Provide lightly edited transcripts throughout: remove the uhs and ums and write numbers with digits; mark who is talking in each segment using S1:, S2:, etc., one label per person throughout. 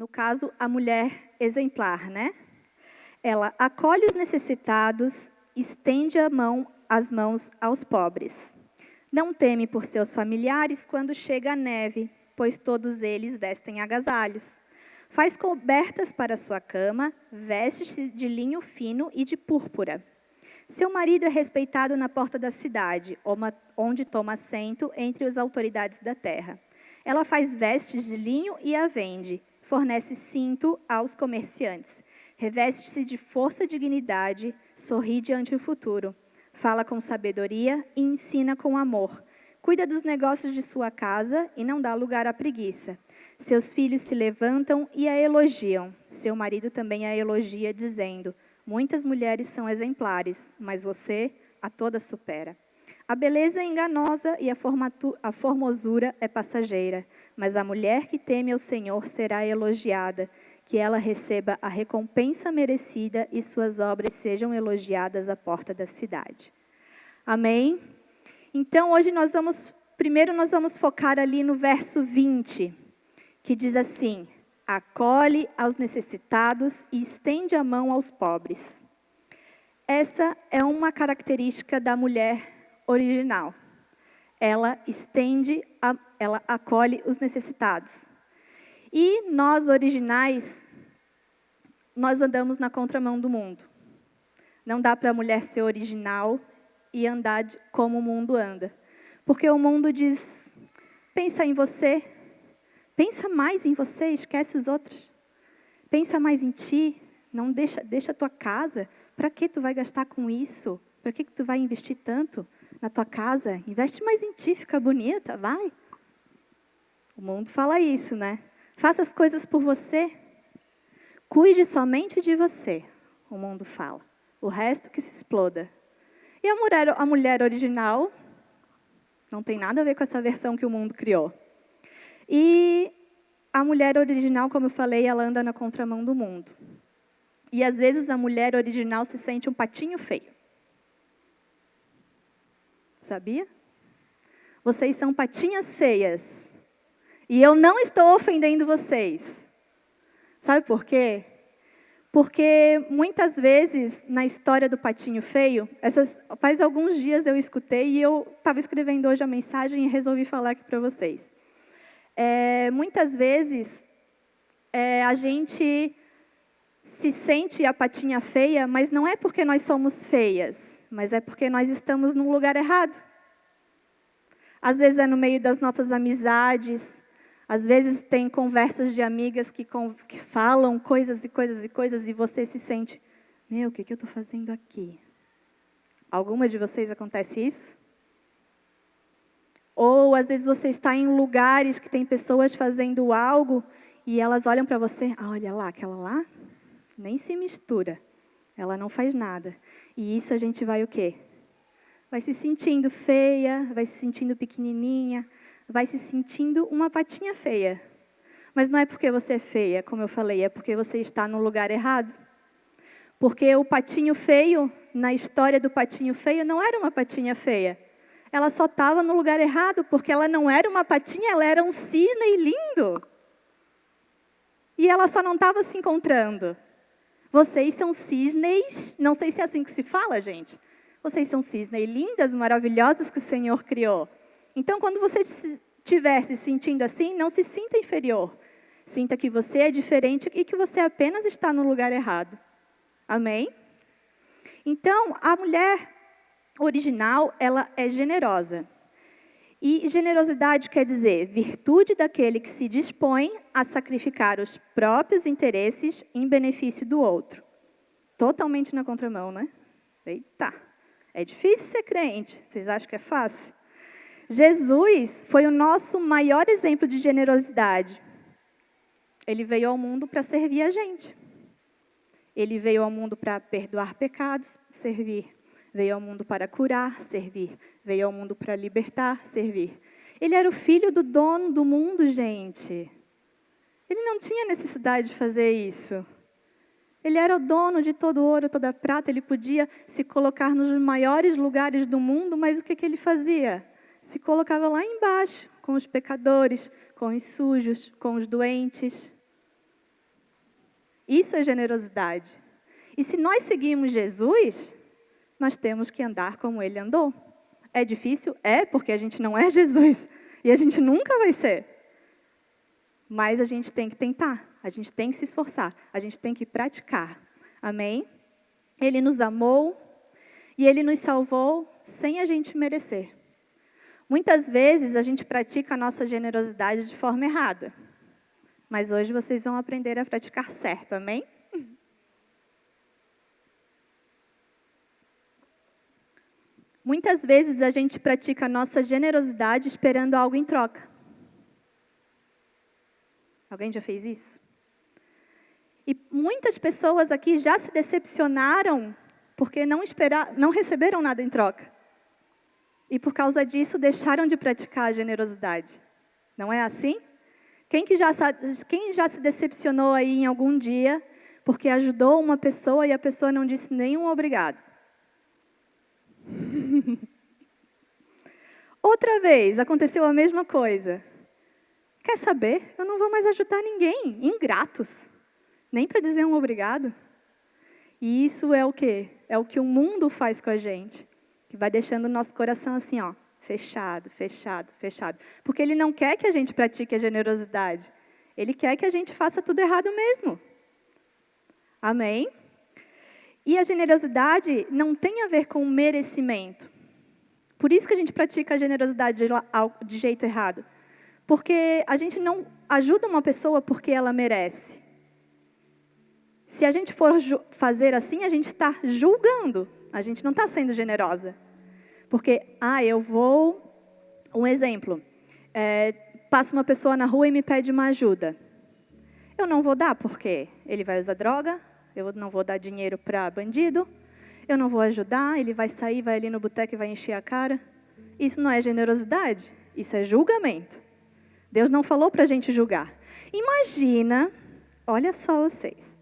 S1: No caso, a mulher exemplar, né? Ela acolhe os necessitados, estende as mãos aos pobres. Não teme por seus familiares quando chega a neve, pois todos eles vestem agasalhos. Faz cobertas para sua cama, veste-se de linho fino e de púrpura. Seu marido é respeitado na porta da cidade, onde toma assento entre as autoridades da terra. Ela faz vestes de linho e a vende, fornece cinto aos comerciantes. Reveste-se de força e dignidade, sorri diante o futuro. Fala com sabedoria e ensina com amor. Cuida dos negócios de sua casa e não dá lugar à preguiça. Seus filhos se levantam e a elogiam. Seu marido também a elogia, dizendo: muitas mulheres são exemplares, mas você a todas supera. A beleza é enganosa e a formosura é passageira, mas a mulher que teme ao Senhor será elogiada, que ela receba a recompensa merecida e suas obras sejam elogiadas à porta da cidade. Amém? Então, hoje primeiro nós vamos focar ali no verso 20, que diz assim: acolhe aos necessitados e estende a mão aos pobres. Essa é uma característica da mulher original. Ela ela acolhe os necessitados. E nós, originais, nós andamos na contramão do mundo. Não dá para a mulher ser original e andar como o mundo anda. Porque o mundo diz: pensa em você, pensa mais em você, esquece os outros. Pensa mais em ti, não deixa a tua casa. Para que tu vai gastar com isso? Para que tu vai investir tanto na tua casa? Investe mais em ti, fica bonita, vai. O mundo fala isso, né? Faça as coisas por você. Cuide somente de você, o mundo fala. O resto que se exploda. E a mulher original não tem nada a ver com essa versão que o mundo criou. E a mulher original, como eu falei, ela anda na contramão do mundo. E às vezes a mulher original se sente um patinho feio. Sabia? Vocês são patinhas feias. E eu não estou ofendendo vocês. Sabe por quê? Porque muitas vezes, na história do patinho feio, faz alguns dias eu escutei e eu estava escrevendo hoje a mensagem e resolvi falar aqui para vocês. Muitas vezes, a gente se sente a patinha feia, mas não é porque nós somos feias, mas é porque nós estamos num lugar errado. Às vezes é no meio das nossas amizades. Às vezes tem conversas de amigas que falam coisas e coisas e coisas e você se sente: meu, o que eu estou fazendo aqui? Alguma de vocês acontece isso? Ou às vezes você está em lugares que tem pessoas fazendo algo e elas olham para você: olha lá, aquela lá nem se mistura, ela não faz nada. E isso a gente vai o quê? Vai se sentindo feia, vai se sentindo pequenininha, vai se sentindo uma patinha feia. Mas não é porque você é feia, como eu falei, é porque você está no lugar errado. Porque o patinho feio, na história do patinho feio, não era uma patinha feia. Ela só estava no lugar errado, porque ela não era uma patinha, ela era um cisne lindo. E ela só não estava se encontrando. Vocês são cisnes, não sei se é assim que se fala, gente. Vocês são cisnes lindas, maravilhosas que o Senhor criou. Então, quando você estiver se sentindo assim, não se sinta inferior. Sinta que você é diferente e que você apenas está no lugar errado. Amém? Então, a mulher original, ela é generosa. E generosidade quer dizer virtude daquele que se dispõe a sacrificar os próprios interesses em benefício do outro. Totalmente na contramão, né? Eita, é difícil ser crente. Vocês acham que é fácil? Jesus foi o nosso maior exemplo de generosidade. Ele veio ao mundo para servir a gente. Ele veio ao mundo para perdoar pecados, servir. Veio ao mundo para curar, servir. Veio ao mundo para libertar, servir. Ele era o filho do dono do mundo, gente. Ele não tinha necessidade de fazer isso. Ele era o dono de todo o ouro, toda a prata. Ele podia se colocar nos maiores lugares do mundo, mas o que ele fazia? Se colocava lá embaixo, com os pecadores, com os sujos, com os doentes. Isso é generosidade. E se nós seguimos Jesus, nós temos que andar como ele andou. É difícil? É, porque a gente não é Jesus. E a gente nunca vai ser. Mas a gente tem que tentar, a gente tem que se esforçar, a gente tem que praticar. Amém? Ele nos amou e ele nos salvou sem a gente merecer. Muitas vezes a gente pratica a nossa generosidade de forma errada. Mas hoje vocês vão aprender a praticar certo, amém? Muitas vezes a gente pratica a nossa generosidade esperando algo em troca. Alguém já fez isso? E muitas pessoas aqui já se decepcionaram porque não receberam nada em troca. E por causa disso deixaram de praticar a generosidade. Não é assim? Quem já se decepcionou aí em algum dia porque ajudou uma pessoa e a pessoa não disse nenhum obrigado? Outra vez aconteceu a mesma coisa. Quer saber? Eu não vou mais ajudar ninguém, ingratos. Nem para dizer um obrigado. E isso é o quê? É o que o mundo faz com a gente. Que vai deixando o nosso coração assim, ó, fechado, fechado, fechado. Porque ele não quer que a gente pratique a generosidade. Ele quer que a gente faça tudo errado mesmo. Amém? E a generosidade não tem a ver com merecimento. Por isso que a gente pratica a generosidade de jeito errado. Porque a gente não ajuda uma pessoa porque ela merece. Se a gente for fazer assim, a gente está julgando. A gente não está sendo generosa. Porque, um exemplo. Passa uma pessoa na rua e me pede uma ajuda. Eu não vou dar porque ele vai usar droga, eu não vou dar dinheiro para bandido, eu não vou ajudar, ele vai sair, vai ali no boteco e vai encher a cara. Isso não é generosidade, isso é julgamento. Deus não falou para a gente julgar. Imagina, olha só vocês.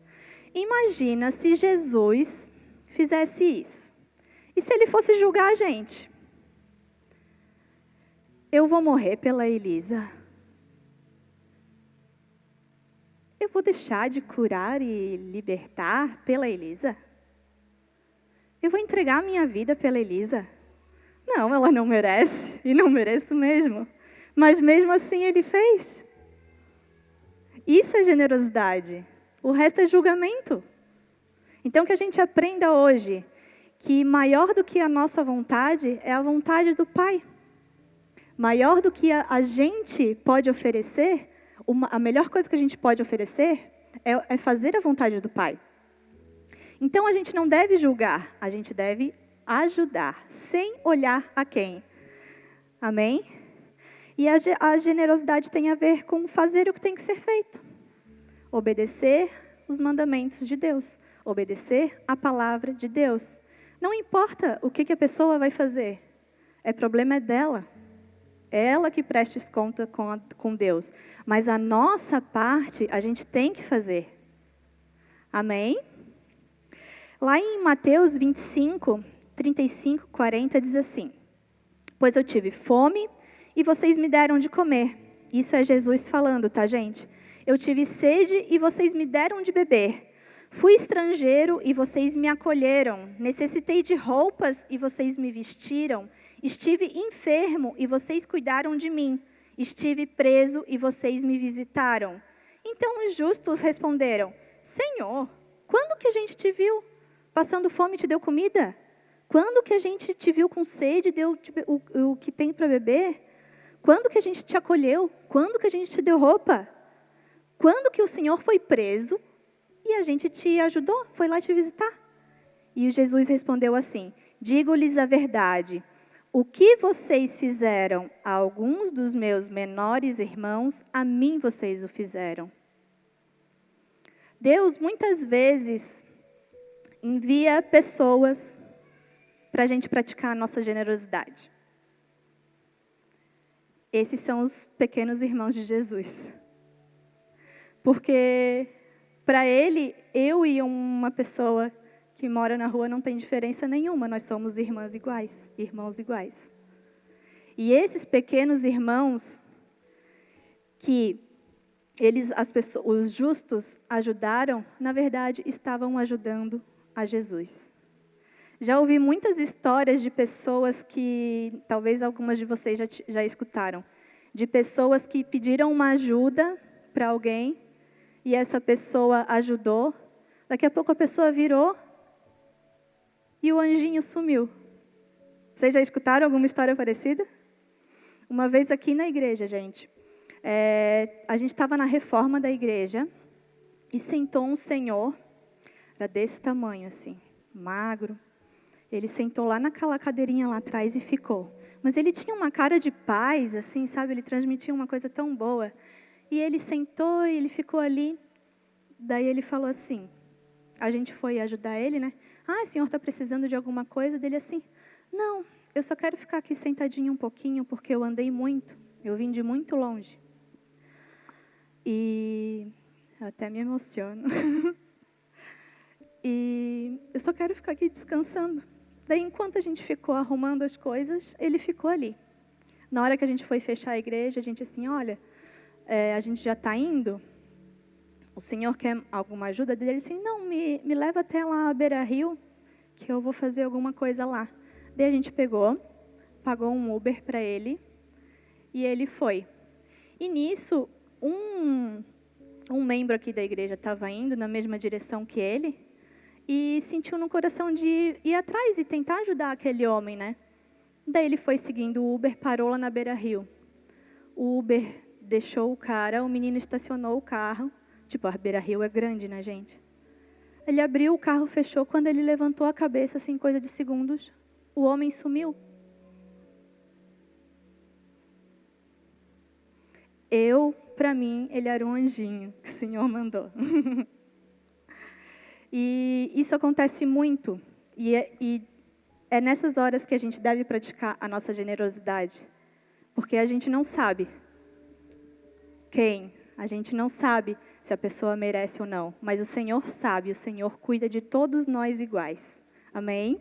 S1: Imagina se Jesus fizesse isso. E se ele fosse julgar a gente? Eu vou morrer pela Elisa. Eu vou deixar de curar e libertar pela Elisa? Eu vou entregar minha vida pela Elisa? Não, ela não merece. E não mereço mesmo. Mas mesmo assim ele fez. Isso é generosidade. O resto é julgamento. Então que a gente aprenda hoje que maior do que a nossa vontade é a vontade do Pai. Maior do que a gente pode oferecer, a melhor coisa que a gente pode oferecer é fazer a vontade do Pai. Então a gente não deve julgar, a gente deve ajudar, sem olhar a quem. Amém? E a generosidade tem a ver com fazer o que tem que ser feito. Obedecer os mandamentos de Deus. Obedecer a palavra de Deus. Não importa o que a pessoa vai fazer. Problema é dela. É ela que preste conta com Deus. Mas a nossa parte, a gente tem que fazer. Amém? Lá em Mateus 25, 35, 40, diz assim: Pois eu tive fome e vocês me deram de comer. Isso é Jesus falando, tá, gente? Eu tive sede e vocês me deram de beber. Fui estrangeiro e vocês me acolheram. Necessitei de roupas e vocês me vestiram. Estive enfermo e vocês cuidaram de mim. Estive preso e vocês me visitaram. Então os justos responderam: Senhor, quando que a gente te viu passando fome e te deu comida? Quando que a gente te viu com sede e deu o que tem para beber? Quando que a gente te acolheu? Quando que a gente te deu roupa? Quando que o Senhor foi preso e a gente te ajudou, foi lá te visitar? E Jesus respondeu assim: Digo-lhes a verdade, o que vocês fizeram a alguns dos meus menores irmãos, a mim vocês o fizeram. Deus muitas vezes envia pessoas para a gente praticar a nossa generosidade. Esses são os pequenos irmãos de Jesus. Porque para ele, eu e uma pessoa que mora na rua não tem diferença nenhuma. Nós somos irmãs iguais, irmãos iguais. E esses pequenos irmãos que os justos ajudaram, na verdade, estavam ajudando a Jesus. Já ouvi muitas histórias de pessoas que, talvez algumas de vocês já escutaram, de pessoas que pediram uma ajuda para alguém e essa pessoa ajudou. Daqui a pouco a pessoa virou e o anjinho sumiu. Vocês já escutaram alguma história parecida? Uma vez aqui na igreja, gente, a gente estava na reforma da igreja e sentou um senhor, era desse tamanho assim, magro. Ele sentou lá naquela cadeirinha lá atrás e ficou. Mas ele tinha uma cara de paz, assim, sabe? Ele transmitia uma coisa tão boa. E ele sentou e ele ficou ali. Daí ele falou assim, a gente foi ajudar ele, né? O senhor está precisando de alguma coisa? Dele assim, não, eu só quero ficar aqui sentadinho um pouquinho, porque eu andei muito. Eu vim de muito longe. E eu até me emociono. E eu só quero ficar aqui descansando. Daí, enquanto a gente ficou arrumando as coisas, ele ficou ali. Na hora que a gente foi fechar a igreja, a gente assim, olha, a gente já está indo, o senhor quer alguma ajuda? Ele assim, não, me leva até lá a Beira-Rio, que eu vou fazer alguma coisa lá. Daí a gente pagou um Uber para ele, e ele foi. E nisso, um membro aqui da igreja estava indo na mesma direção que ele, e sentiu no coração de ir atrás e tentar ajudar aquele homem, né? Daí ele foi seguindo o Uber, parou lá na Beira-Rio. O Uber deixou o cara, o menino estacionou o carro. Tipo, a Beira-Rio é grande, né, gente? Ele abriu o carro, fechou. Quando ele levantou a cabeça, assim, coisa de segundos, o homem sumiu. Para mim, ele era um anjinho que o Senhor mandou. E isso acontece muito. E é nessas horas que a gente deve praticar a nossa generosidade. Porque a gente não sabe quem, a gente não sabe se a pessoa merece ou não. Mas o Senhor sabe, o Senhor cuida de todos nós iguais. Amém?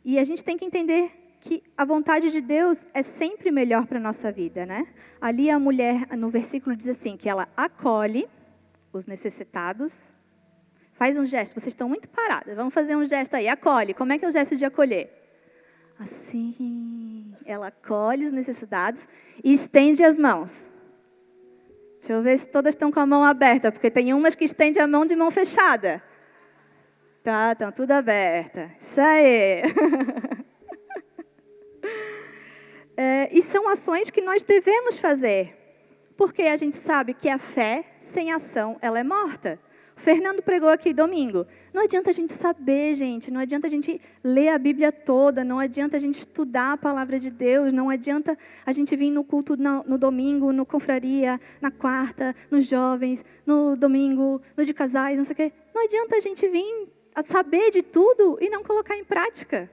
S1: E a gente tem que entender que a vontade de Deus é sempre melhor para a nossa vida, né? Ali a mulher, no versículo, diz assim, que ela acolhe os necessitados. Faz um gesto, vocês estão muito paradas, vamos fazer um gesto aí, acolhe. Como é que é o gesto de acolher? Assim, ela acolhe os necessitados e estende as mãos. Deixa eu ver se todas estão com a mão aberta, porque tem umas que estendem a mão de mão fechada. Tá, estão tudo aberta. Isso aí. E são ações que nós devemos fazer. Porque a gente sabe que a fé, sem ação, ela é morta. O Fernando pregou aqui domingo. Não adianta a gente saber, gente. Não adianta a gente ler a Bíblia toda. Não adianta a gente estudar a palavra de Deus. Não adianta a gente vir no culto no domingo, no confraria, na quarta, nos jovens, no domingo, no de casais, não sei o quê. Não adianta a gente vir a saber de tudo e não colocar em prática.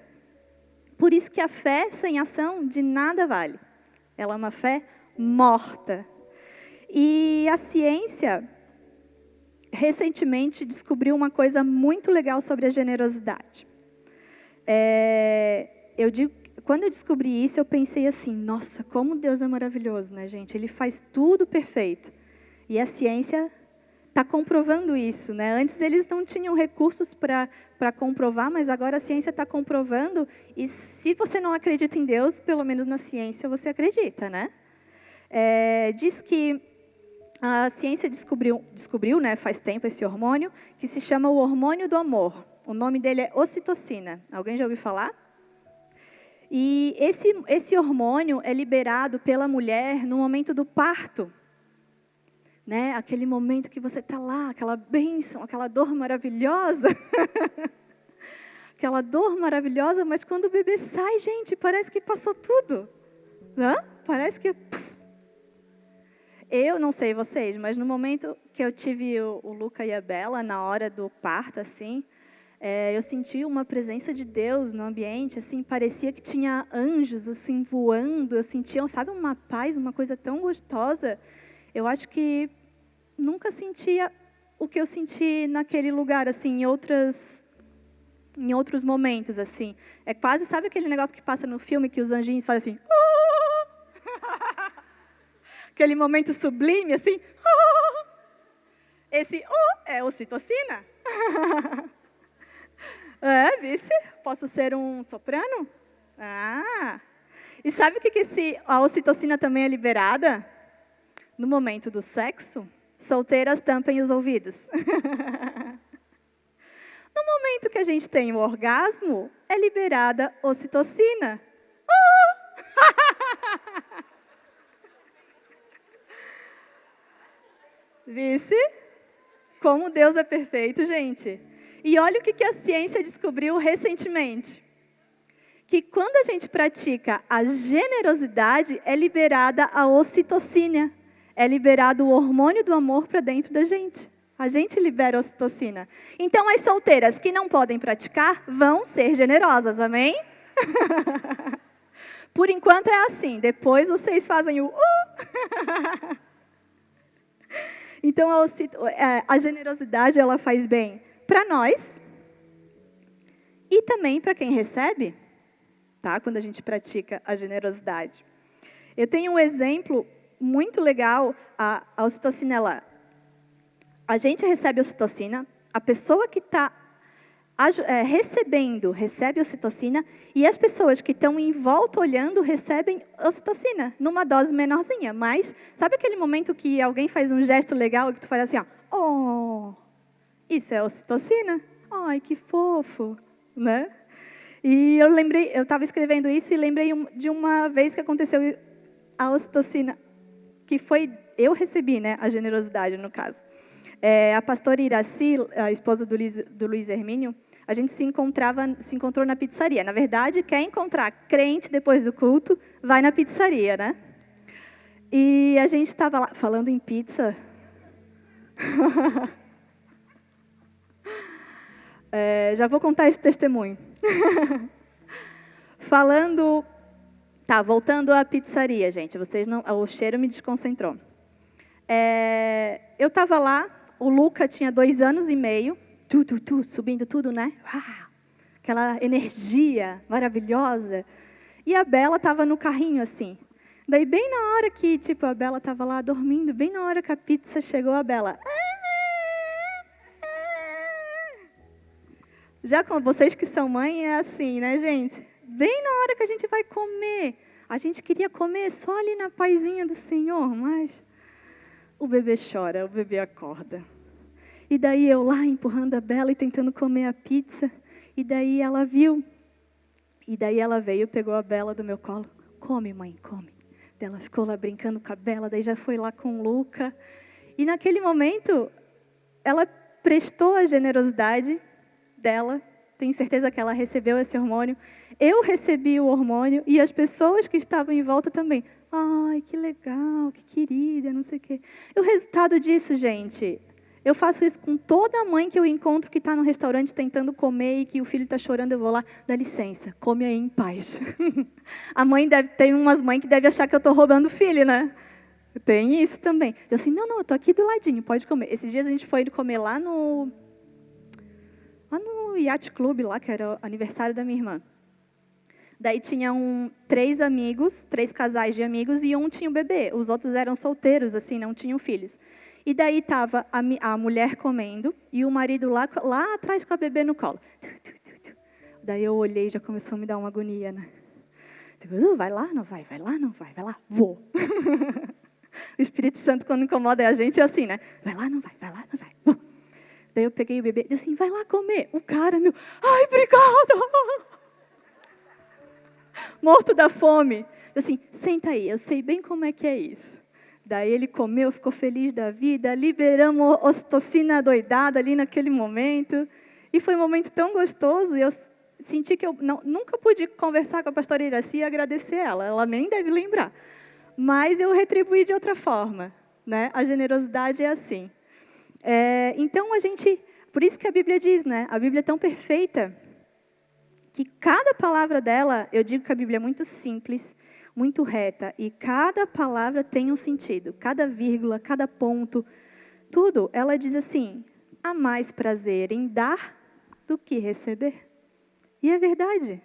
S1: Por isso que a fé sem ação de nada vale. Ela é uma fé morta. E a ciência, recentemente, descobriu uma coisa muito legal sobre a generosidade. Quando eu descobri isso, eu pensei assim, nossa, como Deus é maravilhoso, né, gente? Ele faz tudo perfeito. E a ciência está comprovando isso, né? Antes eles não tinham recursos para comprovar, mas agora a ciência está comprovando. E se você não acredita em Deus, pelo menos na ciência você acredita, né? Diz que a ciência descobriu, né, faz tempo, esse hormônio, que se chama o hormônio do amor. O nome dele é ocitocina. Alguém já ouviu falar? E esse hormônio é liberado pela mulher no momento do parto. Né? Aquele momento que você está lá, aquela bênção, aquela dor maravilhosa. Aquela dor maravilhosa, mas quando o bebê sai, gente, parece que passou tudo. Parece que... Eu não sei vocês, mas no momento que eu tive o Luca e a Bela, na hora do parto, assim, eu senti uma presença de Deus no ambiente, assim, parecia que tinha anjos, assim, voando. Eu sentia, sabe, uma paz, uma coisa tão gostosa. Eu acho que nunca sentia o que eu senti naquele lugar, assim, em outros momentos, assim. É quase, sabe aquele negócio que passa no filme que os anjinhos fazem assim... Aquele momento sublime, assim. Esse é ocitocina. Vice? Posso ser um soprano? E sabe o que a ocitocina também é liberada? No momento do sexo, solteiras tampem os ouvidos. No momento que a gente tem o orgasmo, é liberada ocitocina. Vice? Como Deus é perfeito, gente. E olha o que a ciência descobriu recentemente. Que quando a gente pratica a generosidade, é liberada a ocitocina. É liberado o hormônio do amor para dentro da gente. A gente libera a ocitocina. Então, as solteiras que não podem praticar vão ser generosas, amém? Por enquanto é assim, depois vocês fazem o Então, a generosidade, ela faz bem para nós e também para quem recebe, tá? Quando a gente pratica a generosidade. Eu tenho um exemplo muito legal, a ocitocina, a gente recebe a ocitocina, a pessoa que está recebendo recebe a ocitocina e as pessoas que estão em volta olhando recebem ocitocina, numa dose menorzinha. Mas, sabe aquele momento que alguém faz um gesto legal e que tu faz assim, ó, isso é ocitocina? Ai, que fofo, né? E eu estava escrevendo isso e lembrei de uma vez que aconteceu a ocitocina, que eu recebi, né, a generosidade no caso. A pastora Iraci, a esposa do Luiz Hermínio, a gente se encontrou na pizzaria. Na verdade, quer encontrar crente depois do culto, vai na pizzaria, né? E a gente estava lá, falando em pizza. Já vou contar esse testemunho. Voltando à pizzaria, gente. O cheiro me desconcentrou. Eu estava lá, o Luca tinha 2 anos e meio, subindo tudo, né? Aquela energia maravilhosa. E a Bela estava no carrinho, assim. Daí, bem na hora que, a Bela estava lá dormindo, bem na hora que a pizza chegou, a Bela... Já com vocês que são mãe, é assim, né, gente? Bem na hora que a gente vai comer. A gente queria comer só ali na paizinha do Senhor, mas... O bebê chora, o bebê acorda. E daí eu lá empurrando a Bela e tentando comer a pizza. E daí ela viu. E daí ela veio, pegou a Bela do meu colo. Come, mãe, come. Daí ela ficou lá brincando com a Bela, daí já foi lá com o Luca. E naquele momento, ela prestou a generosidade dela. Tenho certeza que ela recebeu esse hormônio. Eu recebi o hormônio e as pessoas que estavam em volta também. Ai, que legal, que querida, não sei o quê. E o resultado disso, gente, eu faço isso com toda mãe que eu encontro que está no restaurante tentando comer e que o filho está chorando, eu vou lá, dá licença, come aí em paz. Tem umas mães que devem achar que eu estou roubando o filho, né? Tem isso também. Eu assim, não, eu estou aqui do ladinho, pode comer. Esses dias a gente foi comer lá no Yacht Club, lá, que era o aniversário da minha irmã. Daí tinham 3 casais de amigos, e um tinha um bebê. Os outros eram solteiros, assim, não tinham filhos. E daí estava a mulher comendo, e o marido lá atrás com a bebê no colo. Daí eu olhei e já começou a me dar uma agonia, né? Vai lá, não vai, vai lá, não vai, vai lá, vou. O Espírito Santo, quando incomoda a gente, é assim, né? Vai lá, não vai, vai lá, não vai, vou. Daí eu peguei o bebê e disse assim, vai lá comer. O cara, ai, obrigado! Morto da fome. Eu assim, senta aí, eu sei bem como é que é isso. Daí ele comeu, ficou feliz da vida, liberamos ocitocina doidada ali naquele momento. E foi um momento tão gostoso, e eu senti que eu nunca pude conversar com a pastora Iraci e agradecer ela nem deve lembrar. Mas eu retribuí de outra forma, né? A generosidade é assim. Então, por isso que a Bíblia diz, né? A Bíblia é tão perfeita, que cada palavra dela, eu digo que a Bíblia é muito simples, muito reta, e cada palavra tem um sentido, cada vírgula, cada ponto, tudo, ela diz assim, há mais prazer em dar do que receber. E é verdade.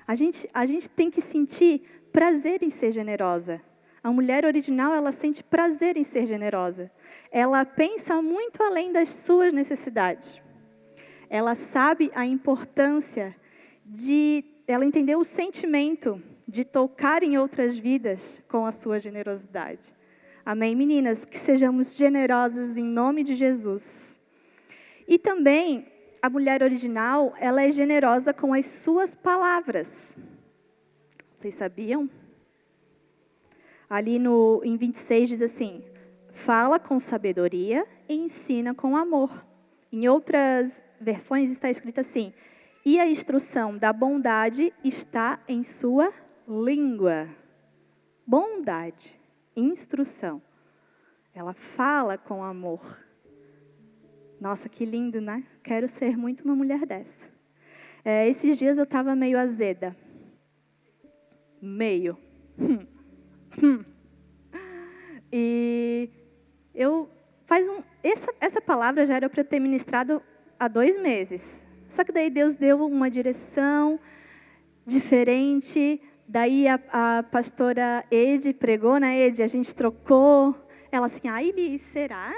S1: A gente tem que sentir prazer em ser generosa. A mulher original, ela sente prazer em ser generosa. Ela pensa muito além das suas necessidades. Ela sabe a importância ela entendeu o sentimento de tocar em outras vidas com a sua generosidade. Amém, meninas? Que sejamos generosas em nome de Jesus. E também, a mulher original, ela é generosa com as suas palavras. Vocês sabiam? Ali em 26 diz assim, fala com sabedoria e ensina com amor. Em outras versões está escrito assim, e a instrução da bondade está em sua língua. Bondade, instrução. Ela fala com amor. Nossa, que lindo, né? Quero ser muito uma mulher dessa. Esses dias eu estava meio azeda. Meio. E essa palavra já era para eu ter ministrado há 2 meses. Só que daí Deus deu uma direção diferente. Daí a pastora Ede pregou, né, Ede? A gente trocou. Ela assim, Elis, será?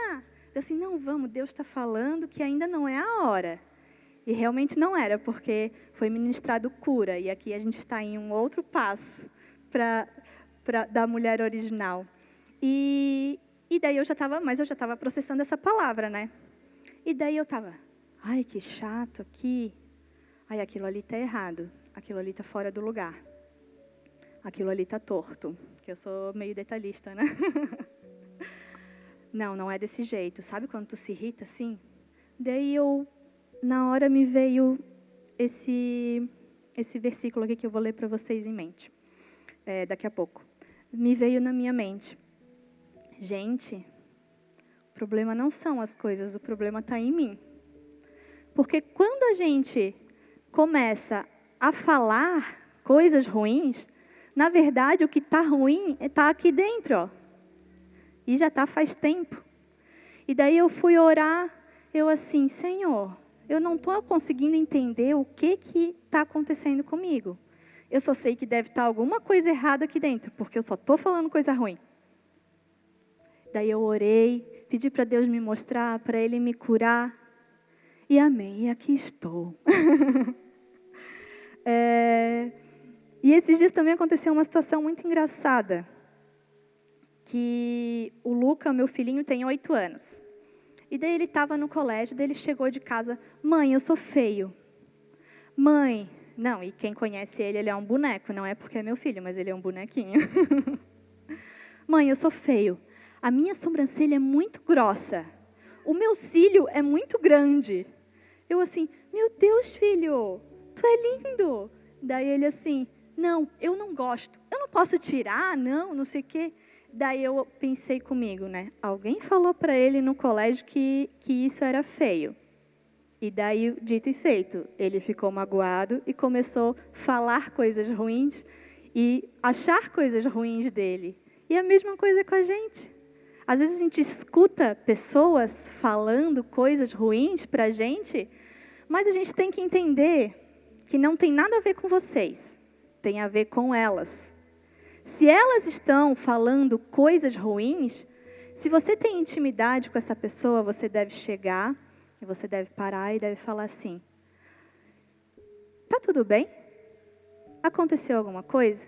S1: Eu assim, não, vamos, Deus está falando que ainda não é a hora. E realmente não era, porque foi ministrado cura. E aqui a gente está em um outro passo da mulher original. E daí eu já estava processando essa palavra, né? E daí eu estava, ai, que chato aqui. Ai, aquilo ali está errado. Aquilo ali está fora do lugar. Aquilo ali está torto. Que eu sou meio detalhista, né? Não é desse jeito. Sabe quando tu se irrita assim? Daí na hora me veio esse versículo aqui que eu vou ler para vocês em mente. Daqui a pouco. Me veio na minha mente. Gente, o problema não são as coisas, o problema está em mim. Porque quando a gente começa a falar coisas ruins, na verdade o que está ruim está aqui dentro, ó. E já está faz tempo. E daí eu fui orar, eu assim, Senhor, eu não estou conseguindo entender o que está acontecendo comigo. Eu só sei que deve estar alguma coisa errada aqui dentro, porque eu só estou falando coisa ruim. Daí eu orei, pedi para Deus me mostrar, para Ele me curar. E amém, e aqui estou. E esses dias também aconteceu uma situação muito engraçada. Que o Luca, meu filhinho, tem 8 anos. E daí ele estava no colégio, daí ele chegou de casa, mãe, eu sou feio. Mãe, não, e quem conhece ele é um boneco, não é porque é meu filho, mas ele é um bonequinho. Mãe, eu sou feio. A minha sobrancelha é muito grossa. O meu cílio é muito grande. Eu assim, meu Deus, filho, tu é lindo. Daí ele assim, não, eu não gosto. Eu não posso tirar, não sei o quê. Daí eu pensei comigo, né? Alguém falou para ele no colégio que isso era feio. E daí, dito e feito, ele ficou magoado e começou a falar coisas ruins e achar coisas ruins dele. E a mesma coisa com a gente. Às vezes a gente escuta pessoas falando coisas ruins para a gente, mas a gente tem que entender que não tem nada a ver com vocês, tem a ver com elas. Se elas estão falando coisas ruins, se você tem intimidade com essa pessoa, você deve chegar, e você deve parar e deve falar assim, tá tudo bem? Aconteceu alguma coisa?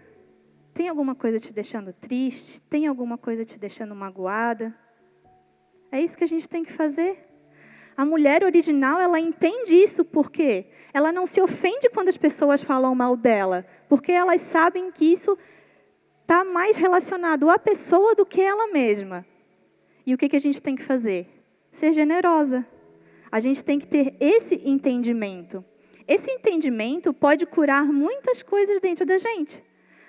S1: Tem alguma coisa te deixando triste? Tem alguma coisa te deixando magoada? É isso que a gente tem que fazer. A mulher original, ela entende isso porque ela não se ofende quando as pessoas falam mal dela, porque elas sabem que isso está mais relacionado à pessoa do que ela mesma. E o que a gente tem que fazer? Ser generosa. A gente tem que ter esse entendimento. Esse entendimento pode curar muitas coisas dentro da gente.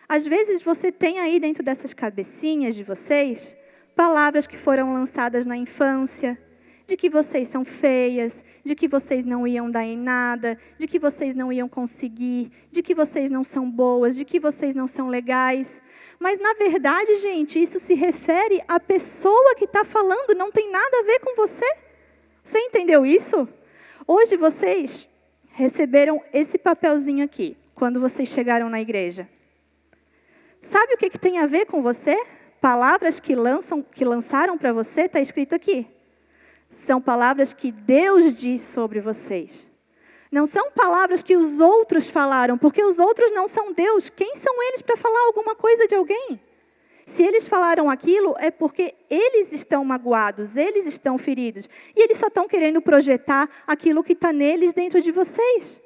S1: Às vezes você tem aí dentro dessas cabecinhas de vocês, palavras que foram lançadas na infância, de que vocês são feias, de que vocês não iam dar em nada, de que vocês não iam conseguir, de que vocês não são boas, de que vocês não são legais. Mas, na verdade, gente, isso se refere à pessoa que está falando, não tem nada a ver com você. Você entendeu isso? Hoje vocês receberam esse papelzinho aqui, quando vocês chegaram na igreja. Sabe o que tem a ver com você? palavras que lançaram para você, está escrito aqui. São palavras que Deus diz sobre vocês. Não são palavras que os outros falaram, porque os outros não são Deus. Quem são eles para falar alguma coisa de alguém? Se eles falaram aquilo, é porque eles estão magoados, eles estão feridos. E eles só estão querendo projetar aquilo que está neles dentro de vocês.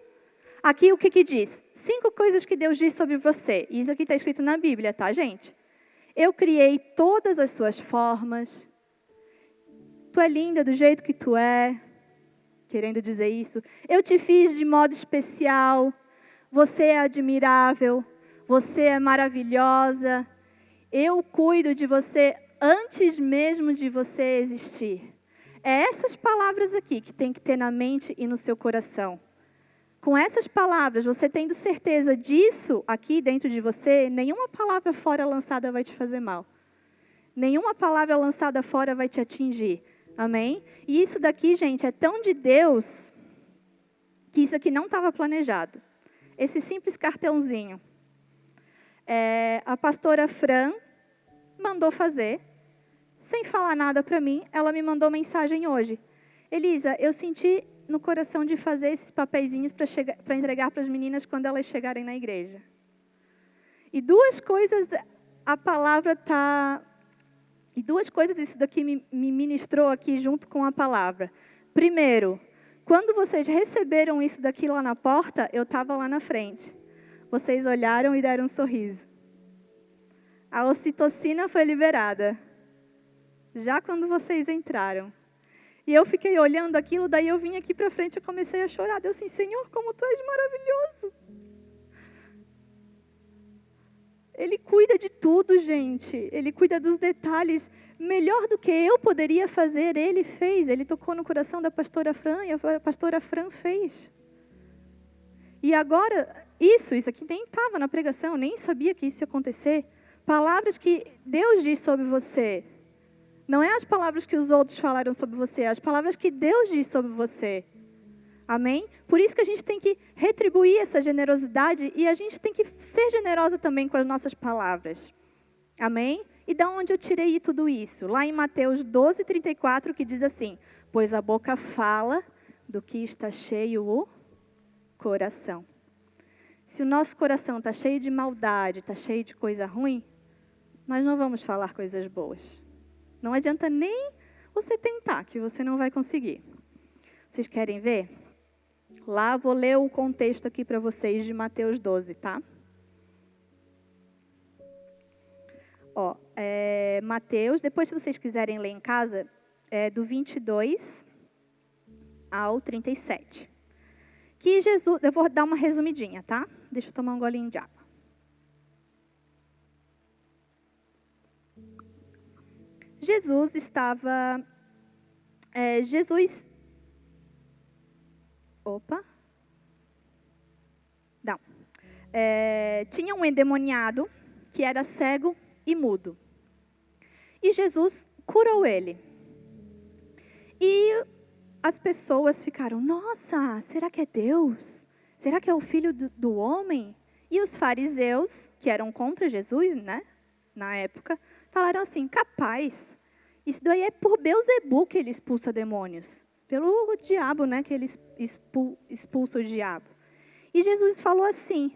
S1: Aqui o que diz? 5 coisas que Deus diz sobre você. Isso aqui está escrito na Bíblia, tá, gente? Eu criei todas as suas formas. Tu é linda do jeito que tu é. Querendo dizer isso. Eu te fiz de modo especial. Você é admirável. Você é maravilhosa. Eu cuido de você antes mesmo de você existir. É essas palavras aqui que tem que ter na mente e no seu coração. Com essas palavras, você tendo certeza disso aqui dentro de você, nenhuma palavra fora lançada vai te fazer mal. Nenhuma palavra lançada fora vai te atingir. Amém? E isso daqui, gente, é tão de Deus que isso aqui não estava planejado. Esse simples cartãozinho. A pastora Fran mandou fazer, sem falar nada para mim, ela me mandou mensagem hoje. Elisa, eu senti no coração de fazer esses papeizinhos para entregar para as meninas quando elas chegarem na igreja. E 2 coisas, a palavra está... E 2 coisas isso daqui me ministrou aqui junto com a palavra. Primeiro, quando vocês receberam isso daqui lá na porta, eu estava lá na frente. Vocês olharam e deram um sorriso. A ocitocina foi liberada. Já quando vocês entraram. E eu fiquei olhando aquilo, daí eu vim aqui para frente e comecei a chorar. Eu assim, Senhor, como Tu és maravilhoso. Ele cuida de tudo, gente. Ele cuida dos detalhes. Melhor do que eu poderia fazer, Ele fez. Ele tocou no coração da pastora Fran e a pastora Fran fez. E agora, isso aqui nem estava na pregação, nem sabia que isso ia acontecer. Palavras que Deus diz sobre você. Não é as palavras que os outros falaram sobre você, é as palavras que Deus diz sobre você. Amém? Por isso que a gente tem que retribuir essa generosidade e a gente tem que ser generosa também com as nossas palavras. Amém? E de onde eu tirei tudo isso? Lá em Mateus 12:34, que diz assim: pois a boca fala do que está cheio o coração. Se o nosso coração está cheio de maldade, está cheio de coisa ruim, nós não vamos falar coisas boas. Não adianta nem você tentar, que você não vai conseguir. Vocês querem ver? Lá, vou ler o contexto aqui para vocês de Mateus 12, tá? Mateus, depois se vocês quiserem ler em casa, do 22 ao 37. Que Jesus, eu vou dar uma resumidinha, tá? Deixa eu tomar um golinho de água. Jesus estava... tinha um endemoniado que era cego e mudo. E Jesus curou ele. E as pessoas ficaram, nossa, será que é Deus? Será que é o filho do homem? E os fariseus, que eram contra Jesus, né, na época, falaram assim, capaz, isso daí é por Beelzebu que ele expulsa demônios. Pelo diabo, né, que ele expulsa o diabo. E Jesus falou assim,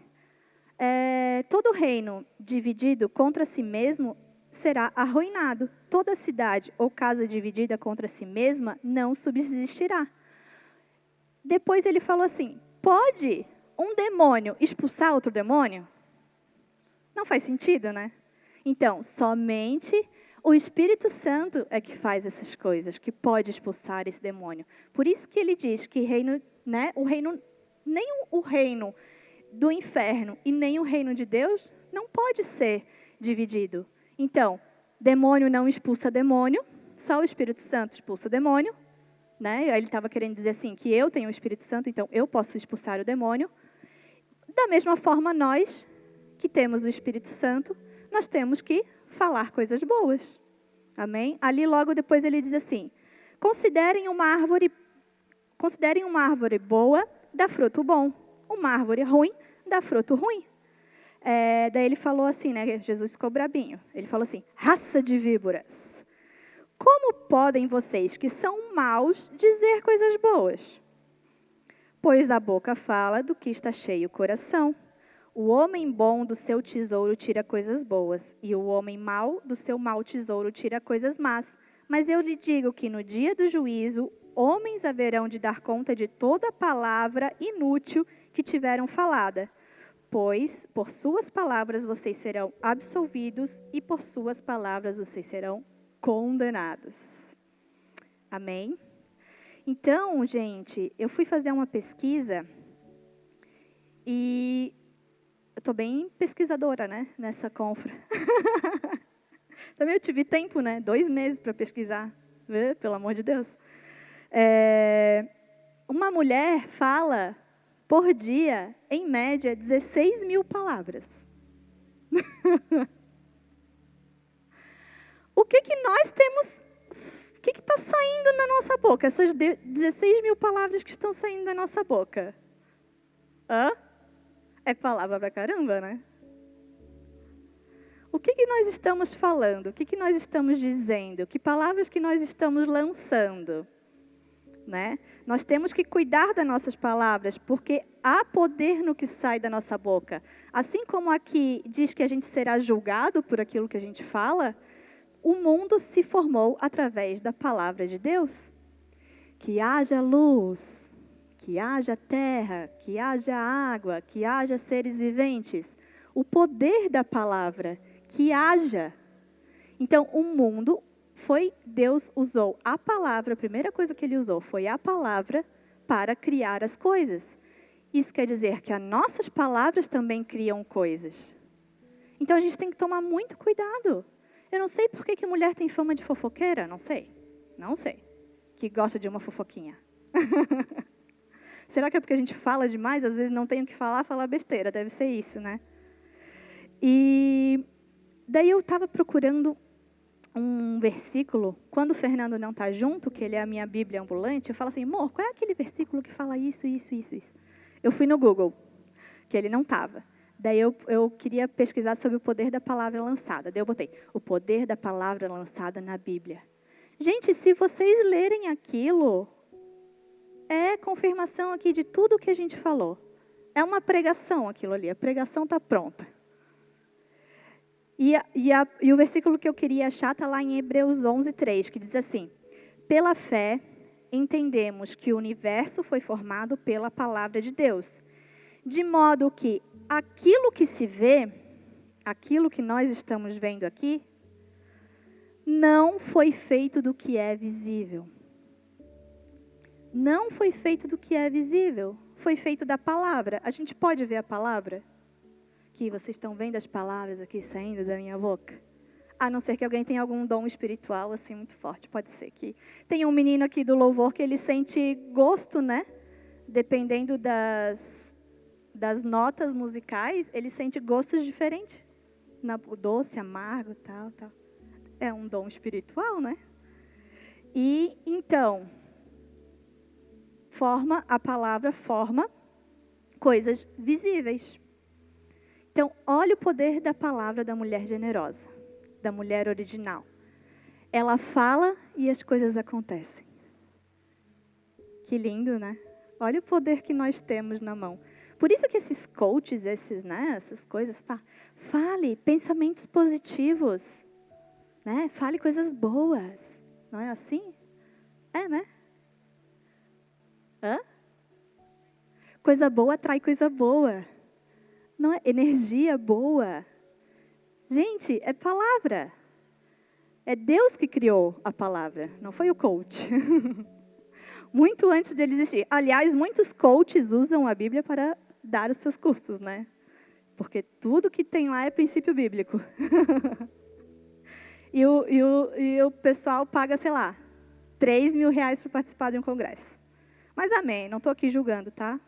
S1: todo reino dividido contra si mesmo será arruinado. Toda cidade ou casa dividida contra si mesma não subsistirá. Depois ele falou assim, pode um demônio expulsar outro demônio? Não faz sentido, né? Então, somente o Espírito Santo é que faz essas coisas, que pode expulsar esse demônio. Por isso que ele diz que reino, né, nem o reino do inferno e nem o reino de Deus não pode ser dividido. Então, demônio não expulsa demônio, só o Espírito Santo expulsa demônio. Né? Ele estava querendo dizer assim, que eu tenho o Espírito Santo, então eu posso expulsar o demônio. Da mesma forma, nós que temos o Espírito Santo, nós temos que falar coisas boas. Amém? Ali logo depois ele diz assim, considerem uma árvore boa, dá fruto bom. Uma árvore ruim, dá fruto ruim. Daí ele falou assim, né? Jesus ficou brabinho. Ele falou assim, raça de víboras. Como podem vocês, que são maus, dizer coisas boas? Pois da boca fala do que está cheio o coração. O homem bom do seu tesouro tira coisas boas, e o homem mau do seu mau tesouro tira coisas más. Mas eu lhe digo que no dia do juízo, homens haverão de dar conta de toda palavra inútil que tiveram falada. Pois por suas palavras vocês serão absolvidos, e por suas palavras vocês serão condenados. Amém? Então, gente, eu fui fazer uma pesquisa e eu estou bem pesquisadora, né, nessa confra. Também eu tive tempo, né, 2 meses para pesquisar, pelo amor de Deus. Uma mulher fala, por dia, em média, 16 mil palavras. O que nós temos, o que está saindo na nossa boca? Essas 16 mil palavras que estão saindo da nossa boca. É palavra pra caramba, né? O que nós estamos falando? O que nós estamos dizendo? Que palavras que nós estamos lançando? Né? Nós temos que cuidar das nossas palavras, porque há poder no que sai da nossa boca. Assim como aqui diz que a gente será julgado por aquilo que a gente fala, o mundo se formou através da palavra de Deus. Que haja luz, que haja terra, que haja água, que haja seres viventes. O poder da palavra, que haja. Então, o mundo Deus usou a palavra, a primeira coisa que ele usou foi a palavra para criar as coisas. Isso quer dizer que as nossas palavras também criam coisas. Então, a gente tem que tomar muito cuidado. Eu não sei por que mulher tem fama de fofoqueira, não sei. Que gosta de uma fofoquinha. Será que é porque a gente fala demais? Às vezes não tem o que falar, fala besteira. Deve ser isso, né? E daí eu estava procurando um versículo. Quando o Fernando não está junto, que ele é a minha Bíblia ambulante, eu falo assim, amor, qual é aquele versículo que fala isso? Eu fui no Google, que ele não estava. Daí eu queria pesquisar sobre o poder da palavra lançada. Daí eu botei, o poder da palavra lançada na Bíblia. Gente, se vocês lerem aquilo, é confirmação aqui de tudo o que a gente falou. É uma pregação aquilo ali, a pregação está pronta. E o versículo que eu queria achar está lá em Hebreus 11:3, que diz assim, pela fé, entendemos que o universo foi formado pela palavra de Deus, de modo que aquilo que se vê, aquilo que nós estamos vendo aqui, não foi feito do que é visível. Não foi feito do que é visível, foi feito da palavra. A gente pode ver a palavra? Que vocês estão vendo as palavras aqui saindo da minha boca? A não ser que alguém tenha algum dom espiritual assim muito forte, pode ser que... Tem um menino aqui do louvor que ele sente gosto, né? Dependendo das notas musicais, ele sente gostos diferentes. Doce, amargo, tal. É um dom espiritual, né? E, então, a palavra forma coisas visíveis. Então, olha o poder da palavra da mulher generosa, da mulher original. Ela fala e as coisas acontecem. Que lindo, né? Olha o poder que nós temos na mão. Por isso que esses coaches, essas coisas, fale pensamentos positivos, né? Fale coisas boas. Não é assim? É, né? Coisa boa atrai coisa boa. Não é energia boa. Gente, é palavra. É Deus que criou a palavra, não foi o coach. Muito antes de ele existir. Aliás, muitos coaches usam a Bíblia para dar os seus cursos, né? Porque tudo que tem lá é princípio bíblico. E o pessoal paga, sei lá, R$3.000 para participar de um congresso. Mas amém, não estou aqui julgando, tá?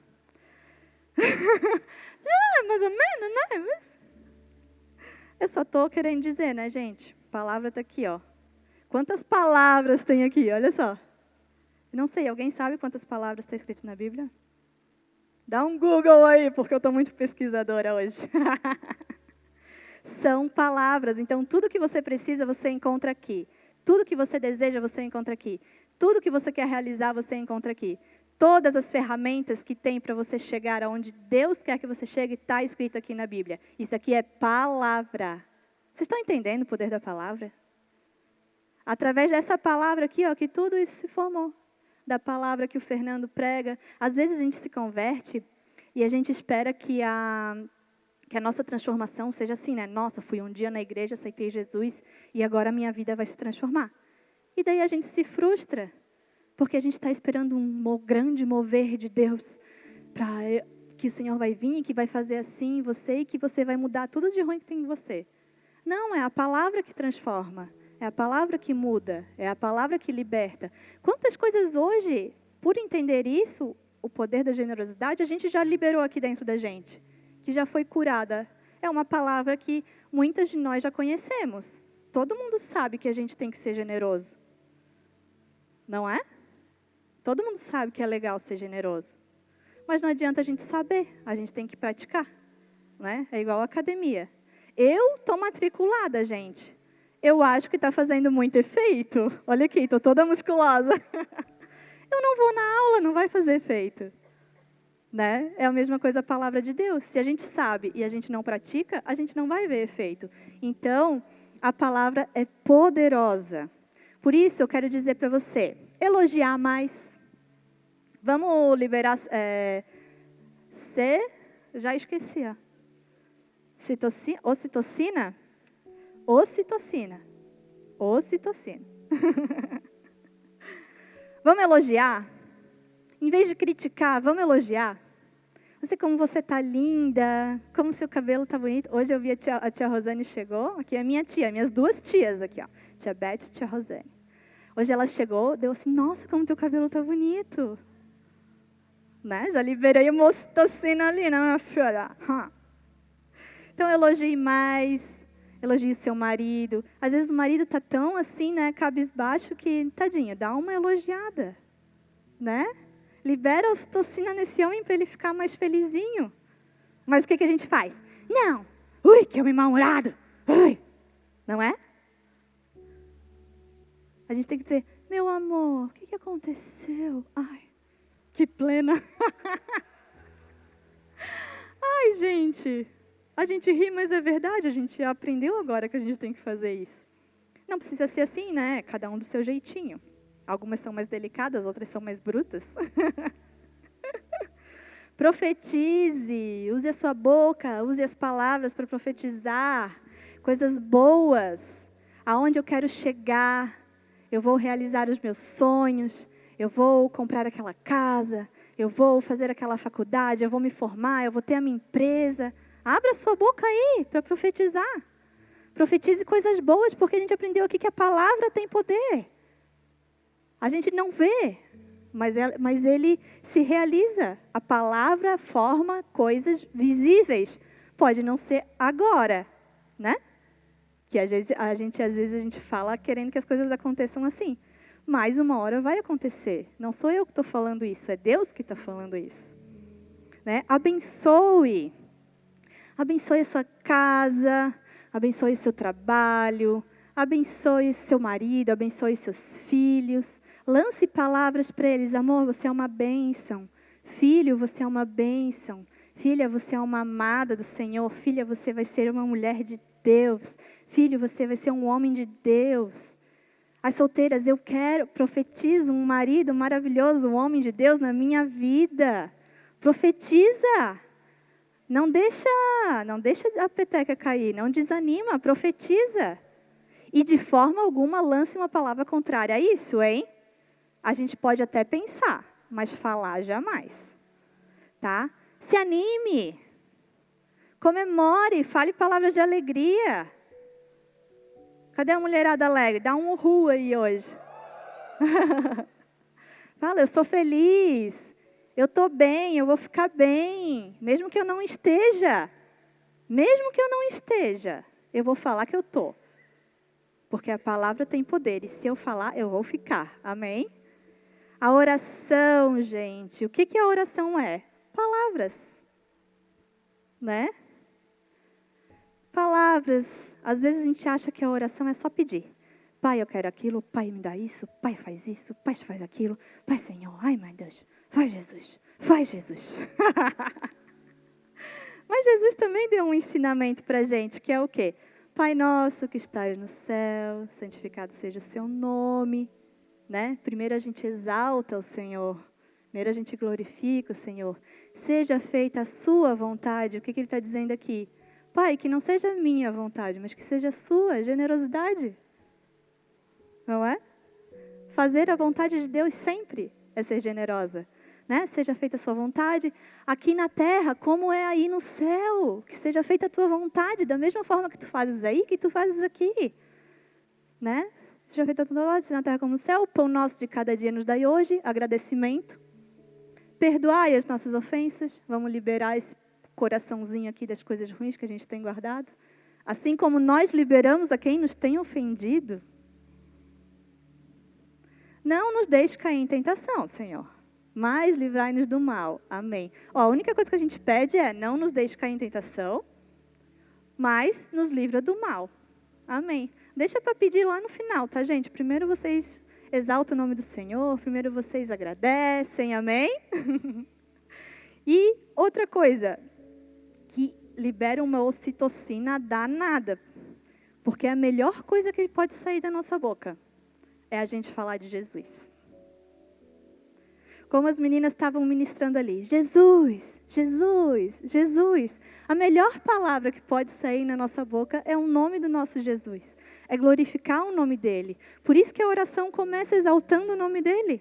S1: Mais ou menos, né? Mas eu só estou querendo dizer, né, gente? A palavra está aqui, ó. Quantas palavras tem aqui? Olha só. Não sei, alguém sabe quantas palavras está escrito na Bíblia? Dá um Google aí, porque eu estou muito pesquisadora hoje. São palavras. Então, tudo que você precisa, você encontra aqui. Tudo que você deseja, você encontra aqui. Tudo que você quer realizar, você encontra aqui. Todas as ferramentas que tem para você chegar aonde Deus quer que você chegue, está escrito aqui na Bíblia. Isso aqui é palavra. Vocês estão entendendo o poder da palavra? Através dessa palavra aqui, ó, que tudo isso se formou. Da palavra que o Fernando prega. Às vezes a gente se converte e a gente espera que a nossa transformação seja assim, né? Nossa, fui um dia na igreja, aceitei Jesus e agora a minha vida vai se transformar. E daí a gente se frustra, porque a gente está esperando um grande mover de Deus, que o Senhor vai vir e que vai fazer assim em você e que você vai mudar tudo de ruim que tem em você. Não, é a palavra que transforma, é a palavra que muda, é a palavra que liberta. Quantas coisas hoje, por entender isso, o poder da generosidade, a gente já liberou aqui dentro da gente, que já foi curada. É uma palavra que muitas de nós já conhecemos. Todo mundo sabe que a gente tem que ser generoso. Não é? Todo mundo sabe que é legal ser generoso. Mas não adianta a gente saber, a gente tem que praticar. Né? É igual a academia. Eu estou matriculada, gente. Eu acho que está fazendo muito efeito. Olha aqui, estou toda musculosa. Eu não vou na aula, não vai fazer efeito. Né? É a mesma coisa a palavra de Deus. Se a gente sabe e a gente não pratica, a gente não vai ver efeito. Então, a palavra é poderosa. Por isso, eu quero dizer para você, elogiar mais. Vamos liberar... já esqueci. Ocitocina? Ocitocina. Ocitocina. Vamos elogiar? Em vez de criticar, vamos elogiar? Você, como você está linda, como seu cabelo está bonito. Hoje eu vi a tia Rosane chegou, aqui é a minha tia, minhas duas tias aqui, ó, tia Beth e tia Rosane. Hoje ela chegou, deu assim, nossa, como teu cabelo está bonito. Né? Já liberei uma ocitocina ali, né, minha filha? Então, elogie mais, elogie o seu marido. Às vezes o marido está tão assim, né, cabisbaixo, que, tadinho, dá uma elogiada, né? Libera a ocitocina nesse homem para ele ficar mais felizinho. Mas o que a gente faz? Não! Ui, que homem mal-humorado! Ui! Não é? A gente tem que dizer, meu amor, o que aconteceu? Ai, que plena! Ai, gente, a gente ri, mas é verdade, a gente aprendeu agora que a gente tem que fazer isso. Não precisa ser assim, né? Cada um do seu jeitinho. Algumas são mais delicadas, outras são mais brutas. Profetize, use a sua boca, use as palavras para profetizar coisas boas. Aonde eu quero chegar, eu vou realizar os meus sonhos, eu vou comprar aquela casa, eu vou fazer aquela faculdade, eu vou me formar, eu vou ter a minha empresa. Abra a sua boca aí para profetizar. Profetize coisas boas, porque a gente aprendeu aqui que a palavra tem poder. A gente não vê, mas ele se realiza. A palavra forma coisas visíveis. Pode não ser agora, né? Que às vezes a gente fala querendo que as coisas aconteçam assim. Mas uma hora vai acontecer. Não sou eu que estou falando isso, é Deus que está falando isso. Né? Abençoe. Abençoe a sua casa, abençoe o seu trabalho, abençoe seu marido, abençoe seus filhos. Lance palavras para eles. Amor, você é uma bênção. Filho, você é uma bênção. Filha, você é uma amada do Senhor. Filha, você vai ser uma mulher de Deus. Filho, você vai ser um homem de Deus. As solteiras, eu quero, profetizo um marido maravilhoso, um homem de Deus na minha vida. Profetiza. Não deixa a peteca cair, não desanima, profetiza. E de forma alguma lance uma palavra contrária a isso, hein? A gente pode até pensar, mas falar jamais. Tá? Se anime. Comemore, fale palavras de alegria. Cadê a mulherada alegre? Dá um uhul aí hoje. Fala, eu sou feliz. Eu estou bem, eu vou ficar bem. Mesmo que eu não esteja. Mesmo que eu não esteja. Eu vou falar que eu estou. Porque a palavra tem poder. E se eu falar, eu vou ficar. Amém? A oração, gente. O que a oração é? Palavra. palavras, né? Palavras. Às vezes a gente acha que a oração é só pedir. Pai, eu quero aquilo. Pai, me dá isso. Pai, faz isso. Pai, faz aquilo. Pai, Senhor. Ai, meu Deus. Faz Jesus. Faz Jesus. Mas Jesus também deu um ensinamento para a gente, que é o quê? Pai nosso que estás no céu, santificado seja o seu nome. Né? Primeiro a gente exalta o Senhor. Primeiro a gente glorifica o Senhor. Seja feita a sua vontade. O que ele está dizendo aqui? Pai, que não seja a minha vontade, mas que seja a sua generosidade. Não é? Fazer a vontade de Deus sempre é ser generosa. Né? Seja feita a sua vontade aqui na terra, como é aí no céu. Que seja feita a tua vontade, da mesma forma que tu fazes aí, que tu fazes aqui. Né? Seja feita a tua vontade, na terra como no céu. O pão nosso de cada dia nos dai hoje. Agradecimento. Perdoai as nossas ofensas. Vamos liberar esse coraçãozinho aqui das coisas ruins que a gente tem guardado. Assim como nós liberamos a quem nos tem ofendido. Não nos deixe cair em tentação, Senhor, mas livrai-nos do mal. Amém. Ó, a única coisa que a gente pede é, não nos deixe cair em tentação, mas nos livra do mal. Amém. Deixa para pedir lá no final, tá, gente? Primeiro vocês exaltam o nome do Senhor, primeiro vocês agradecem, amém? E outra coisa, que libera uma ocitocina danada, porque a melhor coisa que pode sair da nossa boca é a gente falar de Jesus. Como as meninas estavam ministrando ali, Jesus, Jesus, Jesus. A melhor palavra que pode sair na nossa boca é o nome do nosso Jesus. É glorificar o nome dele. Por isso que a oração começa exaltando o nome dele.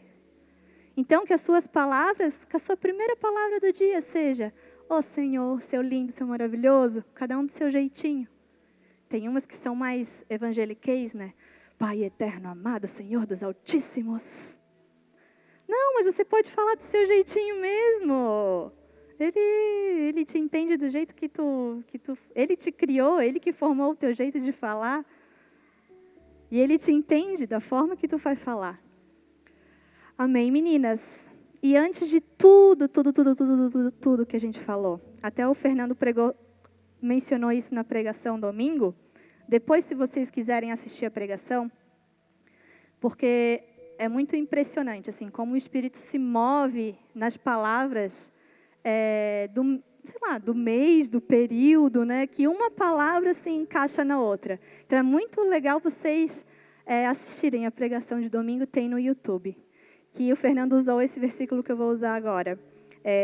S1: Então, que as suas palavras, que a sua primeira palavra do dia seja, ó Senhor, seu lindo, seu maravilhoso, cada um do seu jeitinho. Tem umas que são mais evangeliqueis, né? Pai eterno, amado, Senhor dos Altíssimos. Não, mas você pode falar do seu jeitinho mesmo. Ele te entende do jeito que tu... Ele te criou, ele que formou o teu jeito de falar. E ele te entende da forma que tu vai falar. Amém, meninas? E antes de tudo que a gente falou, até o Fernando mencionou isso na pregação domingo. Depois, se vocês quiserem assistir a pregação, porque é muito impressionante, assim, como o Espírito se move nas palavras do mês, do período, né? Que uma palavra se encaixa na outra. Então, é muito legal vocês assistirem a pregação de domingo, tem no YouTube. Que o Fernando usou esse versículo que eu vou usar agora.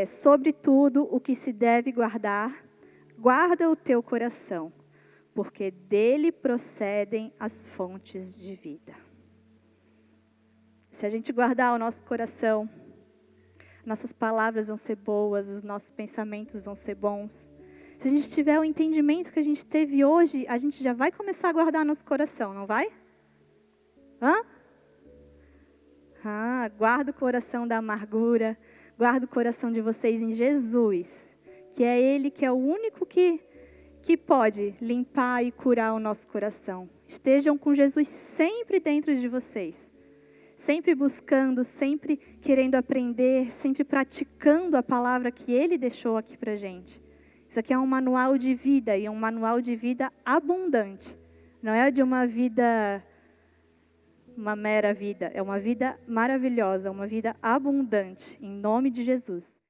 S1: Sobre tudo o que se deve guardar, guarda o teu coração, porque dele procedem as fontes de vida. Se a gente guardar o nosso coração, nossas palavras vão ser boas, os nossos pensamentos vão ser bons. Se a gente tiver o entendimento que a gente teve hoje, a gente já vai começar a guardar nosso coração, não vai? Guarda o coração da amargura, guarda o coração de vocês em Jesus, que é Ele que é o único que pode limpar e curar o nosso coração. Estejam com Jesus sempre dentro de vocês. Sempre buscando, sempre querendo aprender, sempre praticando a palavra que Ele deixou aqui para a gente. Isso aqui é um manual de vida, e é um manual de vida abundante. Não é de uma vida, uma mera vida, é uma vida maravilhosa, uma vida abundante, em nome de Jesus.